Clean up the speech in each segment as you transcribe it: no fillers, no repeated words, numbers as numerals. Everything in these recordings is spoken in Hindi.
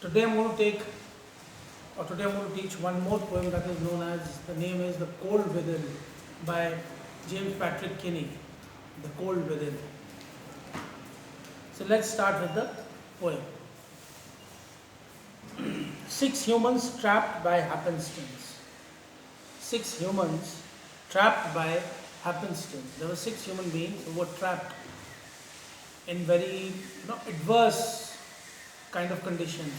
Today I'm going to teach one more poem that is known as, the name is The Cold Within by James Patrick Kinney. The Cold Within. So let's start with the poem. 6 humans trapped by happenstance. 6 humans trapped by happenstance. There were 6 human beings who were trapped in very adverse kind of conditions.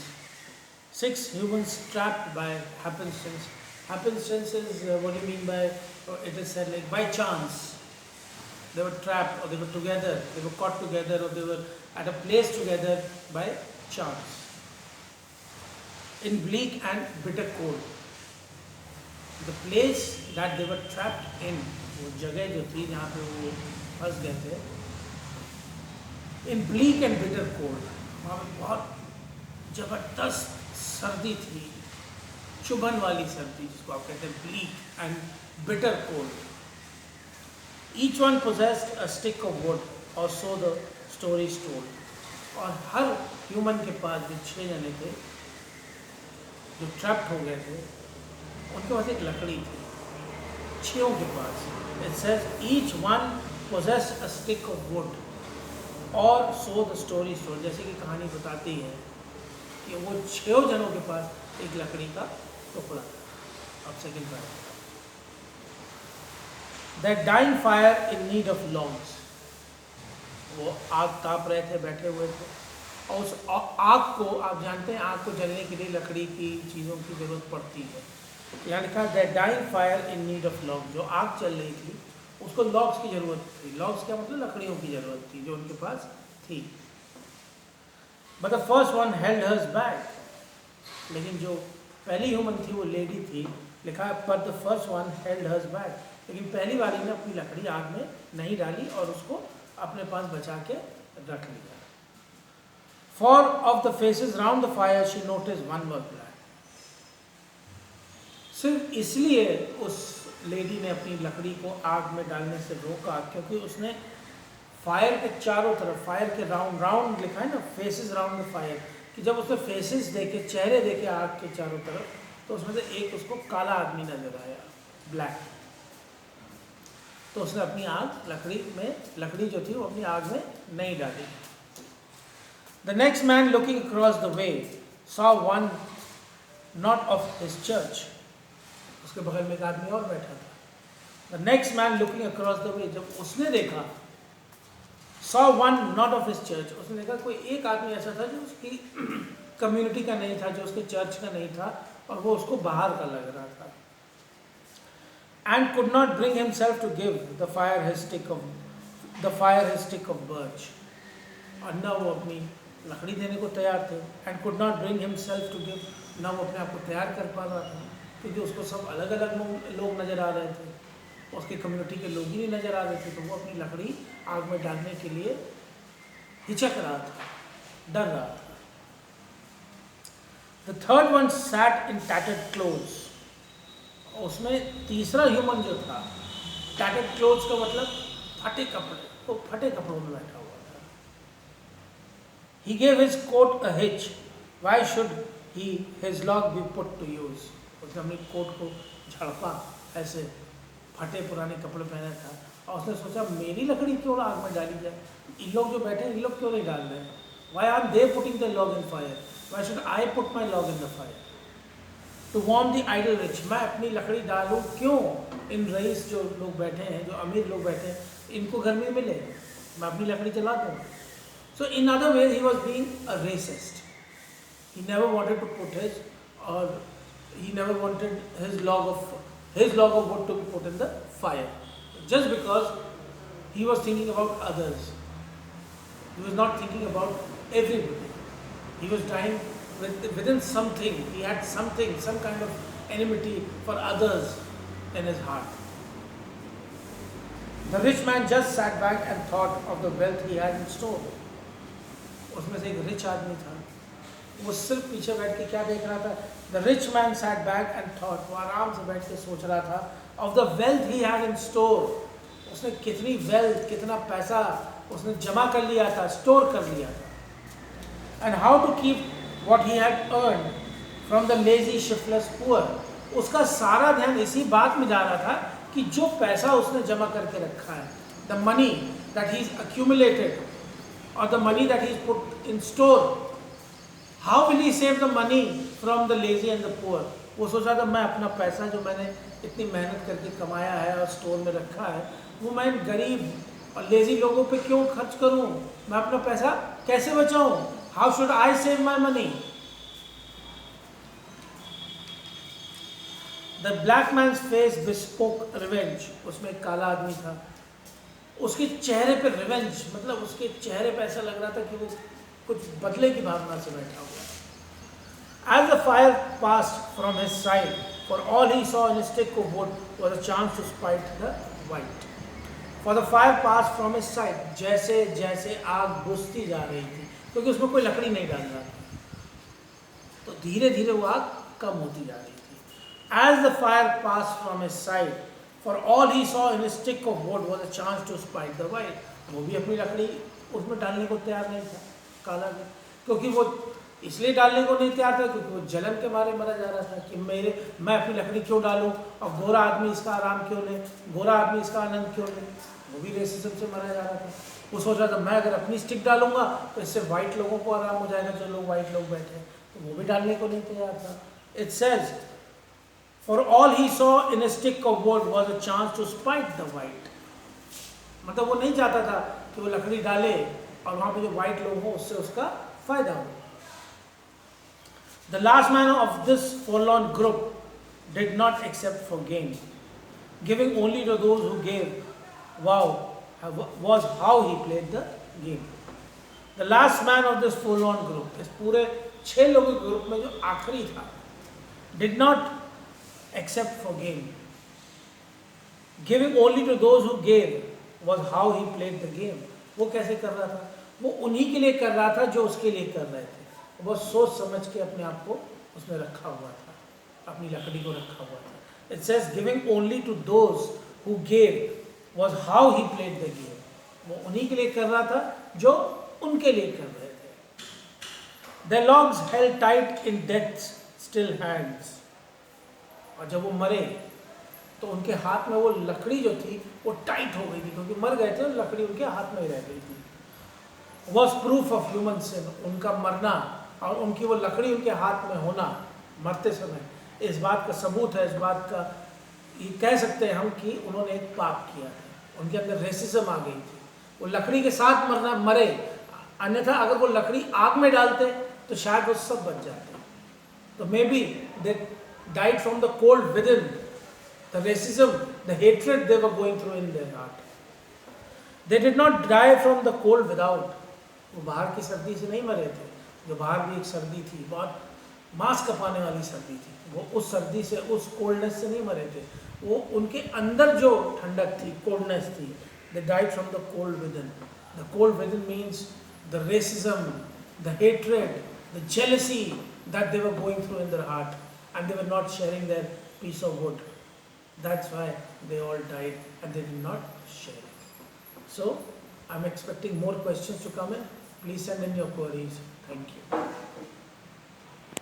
6 humans trapped by happenstance. Happenstance is what do you mean by, it is said like by chance. They were trapped, or they were together, they were caught together, or they were at a place together by chance. In bleak and bitter cold. The place that they were trapped in, वो जगह जो थी जहाँ पे वो फंस गए थे, in bleak and bitter cold, वहाँ पे बहुत जबरदस्त सर्दी थी, चुभन वाली सर्दी जिसको आप कहते हैं bleak and bitter cold. Each one possessed a stick of wood, or so the story is told. और हर ह्यूमन के पास जो 6 जने थे जो ट्रैप्ड हो गए थे, उनके पास एक लकड़ी थी, 6 के पास. It says each one possessed a stick of wood, or so the story is told. जैसे कि कहानी बताती है कि वो 6 जनों के पास एक लकड़ी का टुकड़ा था. अब second part. That dying fire in need of logs. वो आग ताप रहे थे, बैठे हुए थे, और उस आग को, आप जानते हैं आग को जलने के लिए लकड़ी की चीज़ों की ज़रूरत पड़ती है. यहाँ लिखा that dying fire in need of log. जो आग चल रही थी उसको लॉग्स की ज़रूरत थी. लॉग्स क्या मतलब, लकड़ियों की ज़रूरत थी जो उनके पास थी. But the first one held hers back. लेकिन जो पहली ह्यूमन थी वो लेडी थी. लिखा है but the first one held hers back. लेकिन पहली वाली ने अपनी लकड़ी आग में नहीं डाली और उसको अपने पास बचा के रख लिया. For of the faces round the fire she noticed one was black. सिर्फ इसलिए उस लेडी ने अपनी लकड़ी को आग में डालने से रोका क्योंकि उसने फायर के चारों तरफ, फायर के राउंड, राउंड लिखा है ना, फेसेस राउंड द फायर, कि जब उसने फेसेस देखे, चेहरे देखे आग के चारों तरफ, तो उसमें से एक उसको काला आदमी नजर आया, ब्लैक. तो उसने अपनी आग लकड़ी जो थी वो अपनी आग में नहीं डाली. The next man looking across the way saw one not of his church. उसके बगल में एक आदमी और बैठा था. The next man looking across the way, जब उसने देखा, saw one not of his church, उसने देखा कोई एक आदमी ऐसा था जो उसकी कम्युनिटी का नहीं था, जो उसके चर्च का नहीं था, और वो उसको बाहर का लग रहा था. And could not bring himself to give the fire his stick of birch. और न वो अपनी लकड़ी देने को तैयार थे. And could not bring himself to give, न वो अपने आप को तैयार कर पा रहा था क्योंकि उसको सब अलग अलग लोग नज़र आ रहे थे, उसकी कम्युनिटी के लोग ही नहीं नज़र आ रहे थे. तो वो अपनी लकड़ी आग में डालने के लिए हिचक रहा था, डर रहा था. The third one sat in टैटेड क्लोथ्स. उसमें तीसरा ह्यूमन जो था, टैटेड क्लोथ्स का मतलब फटे कपड़े, वो फटे कपड़ों में बैठा हुआ. He gave his coat a hitch. Why should his log be put to use? उसने अपनी कोट को झड़पा, ऐसे फटे पुराने कपड़े पहने था, और उसने सोचा मेरी लकड़ी क्यों आग में डाली जाए, इन लोग जो बैठे हैं इन लोग क्यों नहीं डाल रहे हैं. Why are they putting the log in fire? Why should I put my log in the fire? To warm the idle rich. मैं अपनी लकड़ी डालूं क्यों, इन रईस जो लोग बैठे हैं, जो अमीर लोग बैठे हैं, इनको गर्मी मिले, मैं अपनी लकड़ी जला दूँ. So in other ways he was being a racist. He never wanted to put his log of wood to be put in the fire, just because he was thinking about others. He was not thinking about everybody. He was dying within something. He had something, some kind of enmity for others in his heart. The rich man just sat back and thought of the wealth he had in store. उसमें से एक रिच आदमी था, वो सिर्फ पीछे बैठ के क्या देख रहा था. The rich man sat back and thought, वो आराम से बैठ के सोच रहा था of the wealth he had in store. उसने कितनी वेल्थ, कितना पैसा उसने जमा कर लिया था, स्टोर कर लिया था. And how to keep what he had earned from the lazy shiftless poor. उसका सारा ध्यान इसी बात में जा रहा था कि जो पैसा उसने जमा करके रखा है, the money that he's accumulated or the money that he's put in store, how will he save the money from the lazy and the poor? वो सोचा था मैं अपना पैसा जो मैंने इतनी मेहनत करके कमाया है और स्टोर में रखा है, वो मैं गरीब और लेजी लोगों पे क्यों खर्च करूं? मैं अपना पैसा कैसे बचाऊं? How should I save my money? The black man's face bespoke revenge. उसमें एक काला आदमी था, उसके चेहरे पे रिवेंज, मतलब उसके चेहरे पे ऐसा लग रहा था कि वो कुछ बदले की भावना से बैठा हुआ है. As the fire passed from his side, for all he saw in his stick of wood was a chance to spite the white. For the fire passed from his side, जैसे जैसे आग बुझती जा रही थी, क्योंकि उसमें कोई लकड़ी नहीं डाल रहा था, तो धीरे धीरे वो आग कम होती जा रही थी. As the fire passed from his side, for all he saw in his stick of wood was a chance to spite the white. वो भी अपनी लकड़ी उसमें डालने को तैयार नहीं था, काला भी, क्योंकि वो इसलिए डालने को नहीं तैयार था क्योंकि वो जलन के मारे मरा जा रहा था कि मैं अपनी लकड़ी क्यों डालूं और गोरा आदमी इसका आराम क्यों ले, गोरा आदमी इसका आनंद क्यों ले. वो भी रेसिज्म से मरा जा रहा था. वो सोच रहा था मैं अगर अपनी स्टिक डालूंगा तो इससे वाइट लोगों को आराम हो जाएगा, जो लोग वाइट लोग बैठे, तो वो भी डालने को नहीं तैयार था. It says for all he saw in a stick of wood was a chance to spite the white. मतलब वो नहीं चाहता था कि वो लकड़ी डाले और वहाँ पे जो वाइट लोग हों उससे उसका फायदा हो. The last man of this forlorn group did not accept for gain, giving only to those who gave. Wow, was how he played the game. The last man of this forlorn group, इस पूरे 6 लोगों के ग्रुप में जो आखिरी था, did not accept for gain, giving only to those who gave was how he played the game. वो कैसे कर रहा था? वो उन्हीं के लिए कर रहा था जो उसके लिए कर रहे थे. वो सोच समझ के अपने आप को उसमें रखा हुआ था, अपनी लकड़ी को रखा हुआ था. It says giving only to those who gave was how he played the game. वो उन्हीं के लिए कर रहा था जो उनके लिए कर रहे थे. Their logs held tight in death's still hands. और जब वो मरे तो उनके हाथ में वो लकड़ी जो थी वो टाइट हो गई थी, क्योंकि मर गए थे और लकड़ी उनके हाथ में ही रह गई थी. Was proof of human sin. उनका मरना और उनकी वो लकड़ी उनके हाथ में होना मरते समय इस बात का सबूत है, इस बात का ये कह सकते हैं हम कि उन्होंने एक पाप किया था. उनके अंदर रेसिज्म आ गई थी. वो लकड़ी के साथ मरे, अन्यथा अगर वो लकड़ी आग में डालते तो शायद वो सब बच जाते. तो may be they died from the cold within, the racism, the hatred they were going through in their heart. They did not die from the cold without. वो बाहर की सर्दी से नहीं मरे थे, जो बाहर भी एक सर्दी थी, बहुत मांस कपाने वाली सर्दी थी, वो उस सर्दी से, उस कोल्डनेस से नहीं मरे थे. वो उनके अंदर जो ठंडक थी, कोल्डनेस थी. They died from the cold within. The cold within means the racism, the hatred, the jealousy that they were going through in their heart, and they were not sharing their piece of wood. That's why they all died and they did not share it. So, I'm expecting more questions to come in. Please send in your queries. Thank you.